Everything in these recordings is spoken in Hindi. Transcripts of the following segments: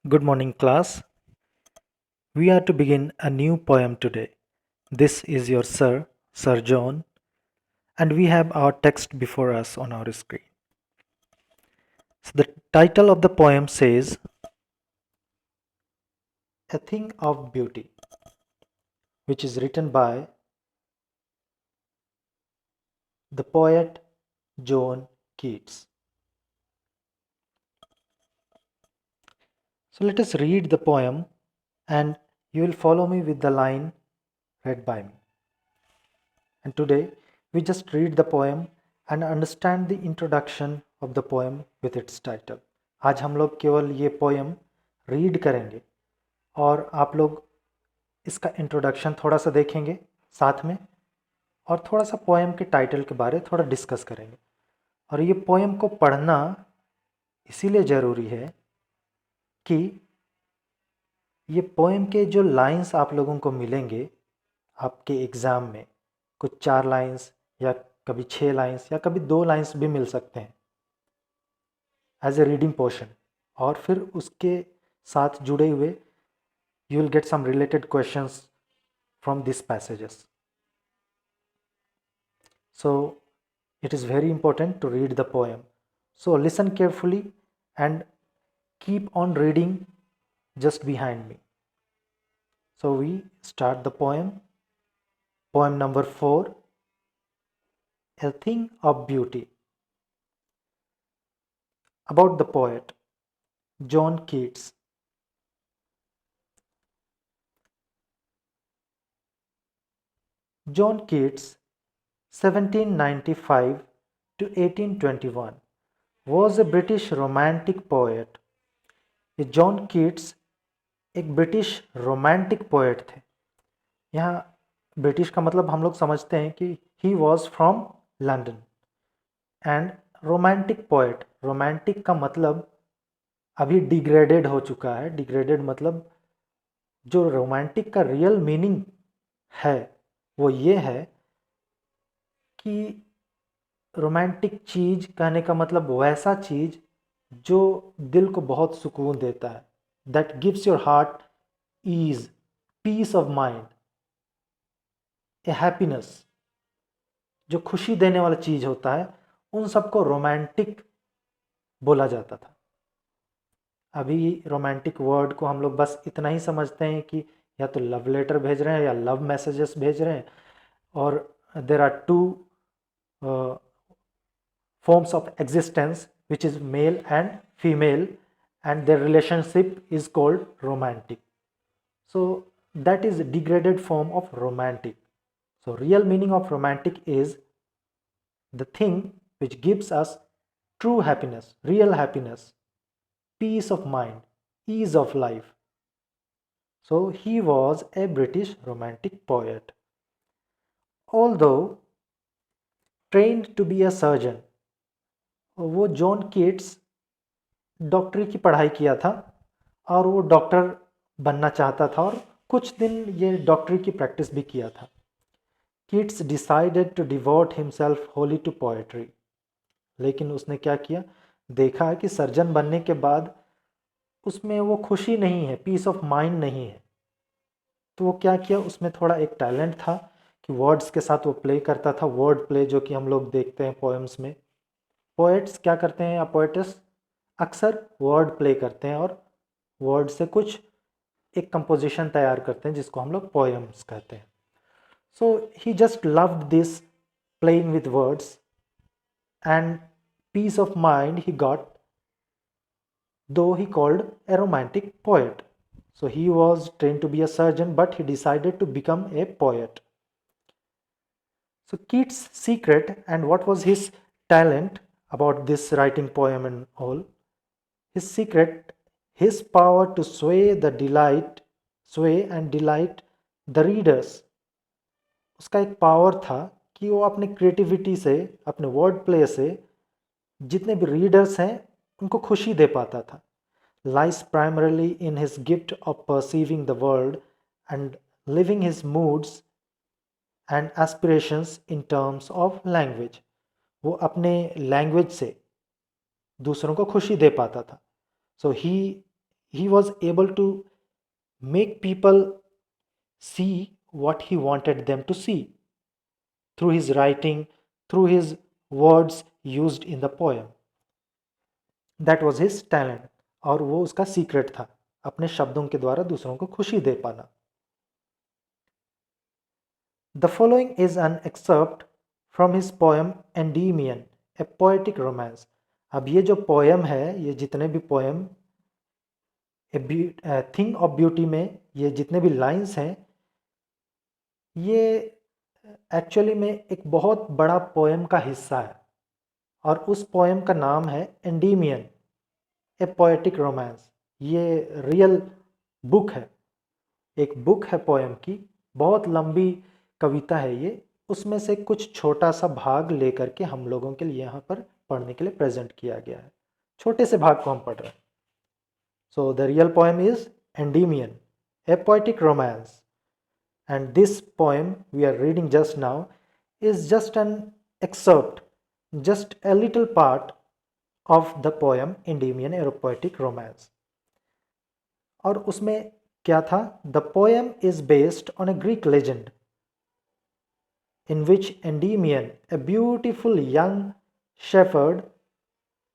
Good morning, class. We are to begin a new poem today. This is your Sir John, and we have our text before us on our screen. So the title of the poem says, A Thing of Beauty, which is written by the poet John Keats. So let us read the poem, and you will follow me with the line read by me. And today we just read the poem and understand the introduction of the poem with its title. आज हम लोग केवल ये पोएम रीड करेंगे और आप लोग इसका इंट्रोडक्शन थोड़ा सा देखेंगे साथ में और थोड़ा सा पोएम के टाइटल के बारे थोड़ा डिस्कस करेंगे। और ये पोएम को पढ़ना इसीलिए ज़रूरी है कि ये पोएम के जो लाइंस आप लोगों को मिलेंगे आपके एग्ज़ाम में, कुछ 4 लाइंस या कभी 6 लाइंस या कभी 2 लाइंस भी मिल सकते हैं एज ए रीडिंग पोर्शन, और फिर उसके साथ जुड़े हुए you will get some related questions from these passages. So it is very important to read the poem. So listen carefully and keep on reading just behind me. So we start the poem. Poem number 4, A Thing of Beauty. About the poet John Keats. John Keats, 1795 to 1821, was a British romantic poet. ये जॉन कीट्स एक ब्रिटिश रोमांटिक पोएट थे। यहाँ ब्रिटिश का मतलब हम लोग समझते हैं कि he was from London. And romantic poet, romantic का मतलब अभी डिग्रेडेड हो चुका है। डिग्रेडेड मतलब जो रोमांटिक का रियल मीनिंग है वो ये है कि रोमांटिक चीज़ कहने का मतलब वैसा चीज़ जो दिल को बहुत सुकून देता है, that gives your heart ease, peace of mind, a happiness, जो खुशी देने वाला चीज़ होता है, उन सबको रोमांटिक बोला जाता था। अभी रोमांटिक वर्ड को हम लोग बस इतना ही समझते हैं कि या तो लव लेटर भेज रहे हैं या लव मैसेजेस भेज रहे हैं, और there are two forms of existence which is male and female, and their relationship is called romantic. So that is a degraded form of romantic. So real meaning of romantic is the thing which gives us true happiness, real happiness, peace of mind, ease of life. So he was a British romantic poet. Although trained to be a surgeon, वो जॉन कीट्स डॉक्टरी की पढ़ाई किया था और वो डॉक्टर बनना चाहता था और कुछ दिन ये डॉक्टरी की प्रैक्टिस भी किया था। Keats decided to devote himself wholly to poetry, लेकिन उसने क्या किया, देखा कि सर्जन बनने के बाद उसमें वो खुशी नहीं है, पीस ऑफ माइंड नहीं है, तो वो क्या किया, उसमें थोड़ा एक टैलेंट था कि वर्ड्स के साथ वो प्ले करता था, वर्ड प्ले जो कि हम लोग देखते हैं पोएम्स में। पोएट्स क्या करते हैं या पोएट्स अक्सर वर्ड प्ले करते हैं और वर्ड से कुछ एक कंपोजिशन तैयार करते हैं जिसको हम लोग पोएम्स कहते हैं। So he just loved this playing with words and peace of mind he got, though he called a romantic poet. So he was trained to be a surgeon, but he decided to become a poet. So Keats' secret and what was his talent about this writing poem and all, his secret, his power to sway and delight the readers. उसका एक पावर था कि वो अपने क्रिएटिविटी से, अपने वर्ड प्ले से जितने भी रीडर्स हैं उनको खुशी दे पाता था। Lies primarily in his gift of perceiving the world and living his moods and aspirations in terms of language. वो अपने लैंग्वेज से दूसरों को खुशी दे पाता था। So he he was able to make people see what he wanted them to see through his writing, through his words used in the poem. That was his talent, और वो उसका सीक्रेट था, अपने शब्दों के द्वारा दूसरों को खुशी दे पाना. The following is an excerpt from his poem Endymion, a poetic romance. अब ये जो पोएम है, ये जितने भी poem a thing of beauty में ये जितने भी लाइंस हैं, ये एक्चुअली में एक बहुत बड़ा पोएम का हिस्सा है, और उस पोएम का नाम है एंडीमियन, ए पोएटिक रोमांस. ये रियल बुक है, एक बुक है पोएम की, बहुत लंबी कविता है ये. उसमें से कुछ छोटा सा भाग लेकर के हम लोगों के लिए यहाँ पर पढ़ने के लिए प्रेजेंट किया गया है. छोटे से भाग को हम पढ़ रहे हैं. So the real poem is Endymion, a poetic romance, and this poem we are reading just now is just an excerpt, just a little part of the poem Endymion, a poetic romance. और उसमें क्या था? The poem is based on a Greek legend in which Endymion, a beautiful young shepherd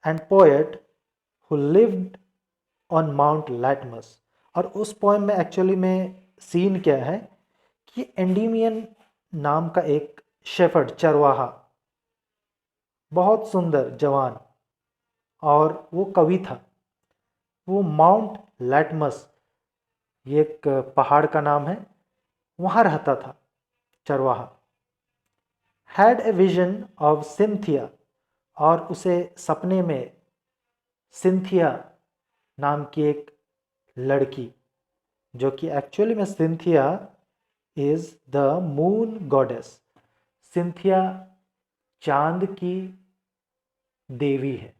and poet who lived on Mount Latmus. और उस पोएम में एक्चुअली में सीन क्या है कि एंडीमियन नाम का एक शेफर्ड, चरवाहा, बहुत सुंदर जवान, और वो कवि था. वो माउंट लैटमस, ये एक पहाड़ का नाम है, वहाँ रहता था चरवाहा. Had a vision of Cynthia, और उसे सपने में सिंथिया नाम की एक लड़की, जो कि एक्चुअली में Cynthia is the moon goddess. Cynthia चांद की देवी है,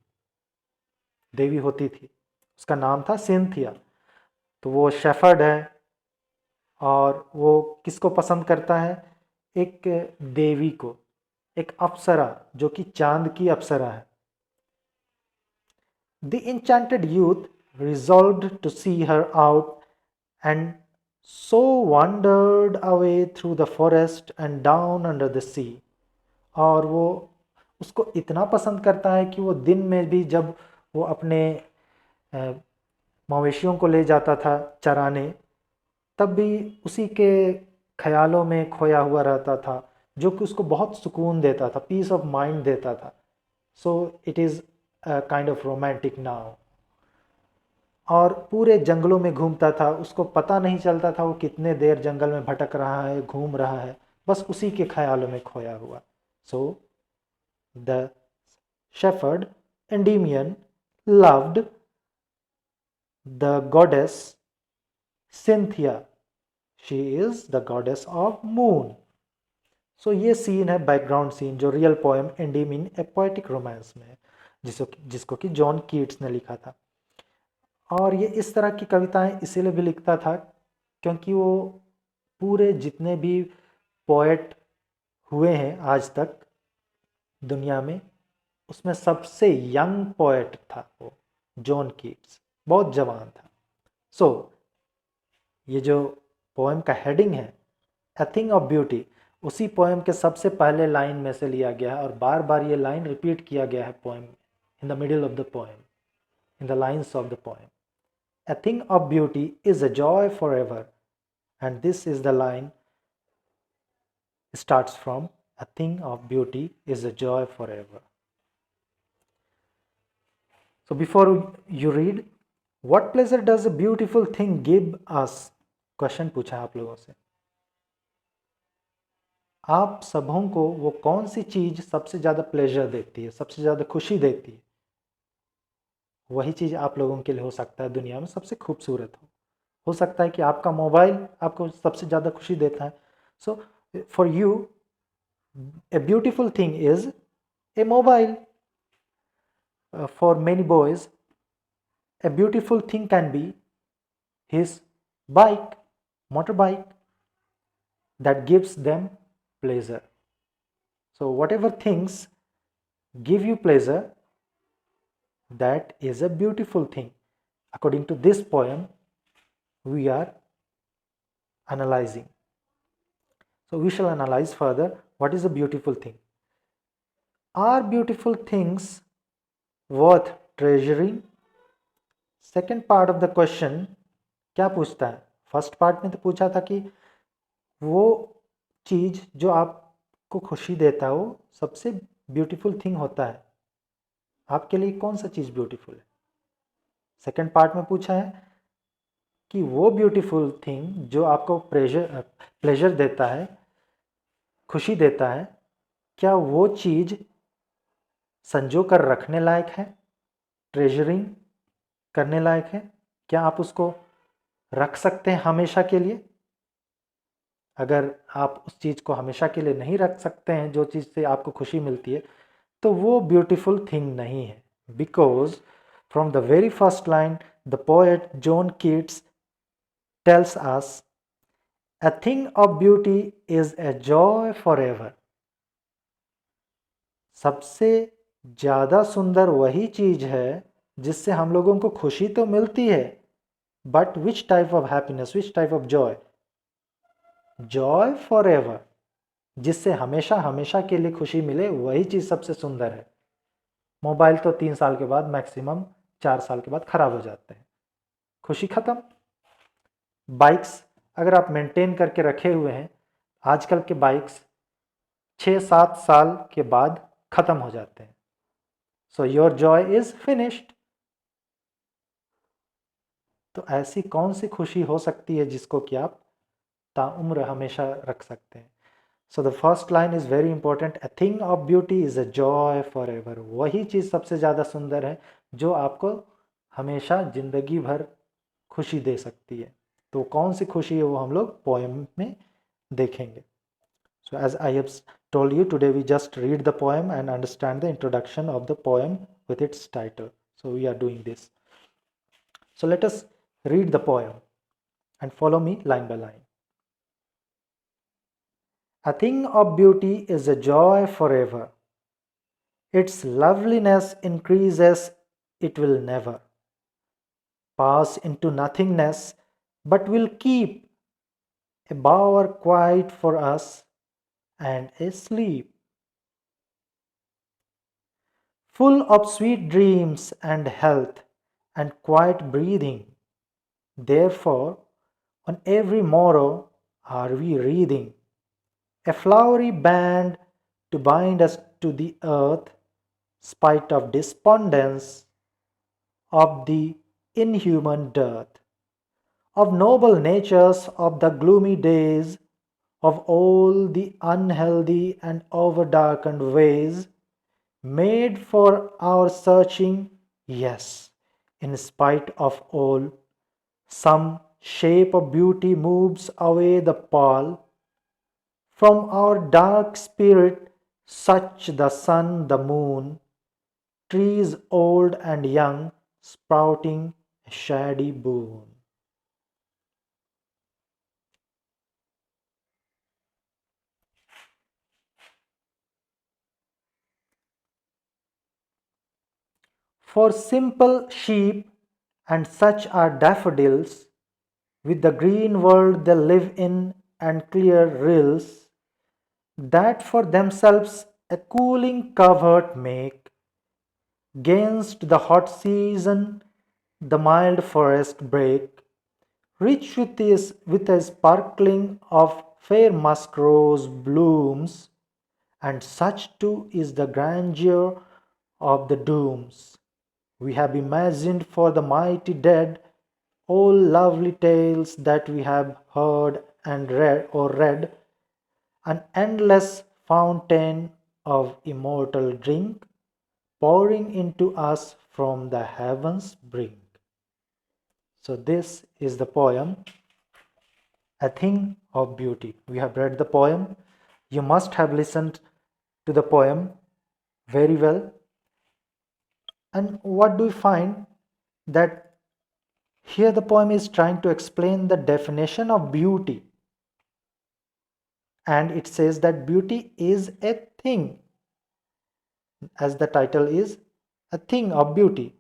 देवी होती थी, उसका नाम था सिंथिया. तो वो शेफर्ड है, और वो किसको पसंद करता है? एक देवी को, एक अप्सरा, जो कि चांद की अप्सरा है. The enchanted youth resolved to see her out and so wandered away through the forest and down under the sea. और वो उसको इतना पसंद करता है कि वो दिन में भी जब वो अपने मवेशियों को ले जाता था चराने, तब भी उसी के ख्यालों में खोया हुआ रहता था, जो कि उसको बहुत सुकून देता था, पीस ऑफ माइंड देता था. So it is kind of romantic now. और पूरे जंगलों में घूमता था, उसको पता नहीं चलता था वो कितने देर जंगल में भटक रहा है, घूम रहा है, बस उसी के ख्यालों में खोया हुआ. So the shepherd Endymion loved the goddess Cynthia. She is the goddess of moon. So ये सीन है, बैकग्राउंड सीन, जो real poem Endymion a poetic romance में है, जिसको कि जॉन कीट्स ने लिखा था. और ये इस तरह की कविताएं इसीलिए भी लिखता था क्योंकि वो पूरे जितने भी पोएट हुए हैं आज तक दुनिया में, उसमें सबसे यंग पोएट था वो जॉन कीट्स, बहुत जवान था. सो ये जो पोएम का हेडिंग है, ए थिंग ऑफ ब्यूटी, उसी पोएम के सबसे पहले लाइन में से लिया गया है, और बार बार ये लाइन रिपीट किया गया है poem, in the middle of the poem, in the lines of the poem. A thing of beauty is a joy for ever, and this is the line starts from a thing of beauty is a joy forever. So before you read, what pleasure does a beautiful thing give us? Question पूछा आप लोगों से. आप सबों को वो कौन सी चीज सबसे ज्यादा प्लेजर देती है, सबसे ज्यादा खुशी देती है? वही चीज आप लोगों के लिए हो सकता है दुनिया में सबसे खूबसूरत हो सकता है कि आपका मोबाइल आपको सबसे ज्यादा खुशी देता है. So for you a beautiful thing is a mobile. For many boys, a beautiful thing can be his bike, motorbike, that gives them pleasure. So whatever things give you pleasure, that is a beautiful thing. According to this poem, we are analyzing. So we shall analyze further what is a beautiful thing. Are beautiful things worth treasuring? Second part of the question क्या पूछता है? फर्स्ट पार्ट में तो पूछा था कि वो चीज़ जो आपको खुशी देता है वो सबसे ब्यूटीफुल थिंग होता है, आपके लिए कौन सा चीज़ ब्यूटीफुल है? सेकेंड पार्ट में पूछा है कि वो ब्यूटीफुल थिंग जो आपको प्लेजर देता है, खुशी देता है, क्या वो चीज़ संजो कर रखने लायक है, ट्रेजरिंग करने लायक है? क्या आप उसको रख सकते हैं हमेशा के लिए? अगर आप उस चीज़ को हमेशा के लिए नहीं रख सकते हैं, जो चीज़ से आपको खुशी मिलती है, तो वो ब्यूटीफुल थिंग नहीं है. Because from the very first line the poet John Keats tells us, a thing of beauty is a joy for ever. सबसे ज़्यादा सुंदर वही चीज़ है जिससे हम लोगों को खुशी तो मिलती है, but which type of happiness, which type of Joy? Joy for ever, जिससे हमेशा हमेशा के लिए खुशी मिले, वही चीज़ सबसे सुंदर है. मोबाइल तो 3 साल के बाद, मैक्सिमम 4 साल के बाद ख़राब हो जाते हैं, खुशी ख़त्म. बाइक्स अगर आप मेंटेन करके रखे हुए हैं, आजकल के बाइक्स 6-7 साल के बाद ख़त्म हो जाते हैं. So your Joy is finished. तो ऐसी कौन सी खुशी हो सकती है जिसको कि आप ताउम्र हमेशा रख सकते हैं? So the first line is very important. A thing of beauty is a joy for ever. वही चीज़ सबसे ज़्यादा सुंदर है जो आपको हमेशा ज़िंदगी भर खुशी दे सकती है. तो कौन सी खुशी है वो हम लोग पोएम में देखेंगे. So as I have told you today, we just read the poem and understand the introduction of the poem with its title. So we are doing this. So let us read the poem and follow me line by line. A thing of beauty is a joy forever. Its loveliness increases, it will never pass into nothingness, but will keep a bower quiet for us and a sleep, full of sweet dreams and health and quiet breathing. Therefore, on every morrow are we wreathing a flowery band to bind us to the earth, spite of despondence of the inhuman dearth, of noble natures of the gloomy days, of all the unhealthy and over-darkened ways, made for our searching, yes, in spite of all, some shape of beauty moves away the pall from our dark spirit, such the sun, the moon, trees old and young, sprouting a shady boon. For simple sheep and such are daffodils, with the green world they live in and clear rills, that for themselves a cooling covert make, 'gainst the hot season the mild forest break, rich with a sparkling of fair musk rose blooms, and such too is the grandeur of the dooms we have imagined for the mighty dead, all lovely tales that we have heard and read, an endless fountain of immortal drink, pouring into us from the heavens brink. So this is the poem, A Thing of Beauty. We have read the poem. You must have listened to the poem very well. And what do we find? That here the poem is trying to explain the definition of beauty. And it says that beauty is a thing, as the title is, a thing of beauty.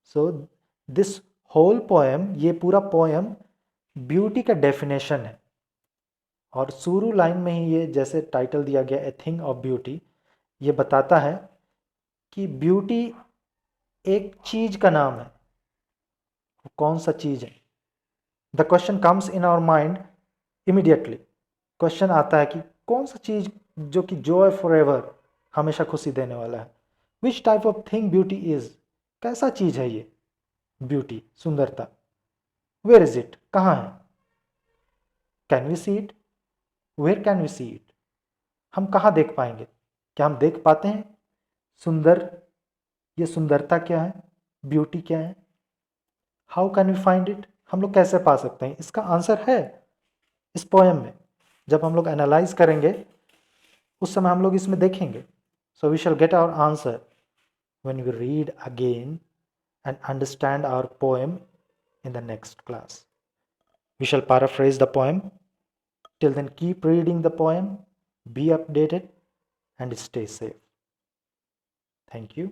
So this whole poem, ये पूरा पोएम ब्यूटी का डेफिनेशन है। और शुरू लाइन में ही ये जैसे टाइटल दिया गया ए थिंग ऑफ ब्यूटी, ये बताता है कि ब्यूटी एक चीज का नाम है। कौन सा चीज है? The question comes in our mind immediately. Question आता है कि कौन सा चीज जो कि जॉय फॉर एवर, हमेशा खुशी देने वाला है। Which type of thing beauty is, कैसा चीज है ये ब्यूटी, सुंदरता। वेयर इज इट, कहाँ है? Can we see it, where can we see it, हम कहाँ देख पाएंगे, क्या हम देख पाते हैं सुंदर, ये सुंदरता क्या है, ब्यूटी क्या है? How can we find it, हम लोग कैसे पा सकते हैं? इसका आंसर है इस पोएम में। जब हम लोग एनालाइज करेंगे उस समय हम लोग इसमें देखेंगे। So we shall get our answer when we read again and understand our poem in the next class. We shall paraphrase the poem. Till then, keep reading the poem, be updated, and stay safe. Thank you.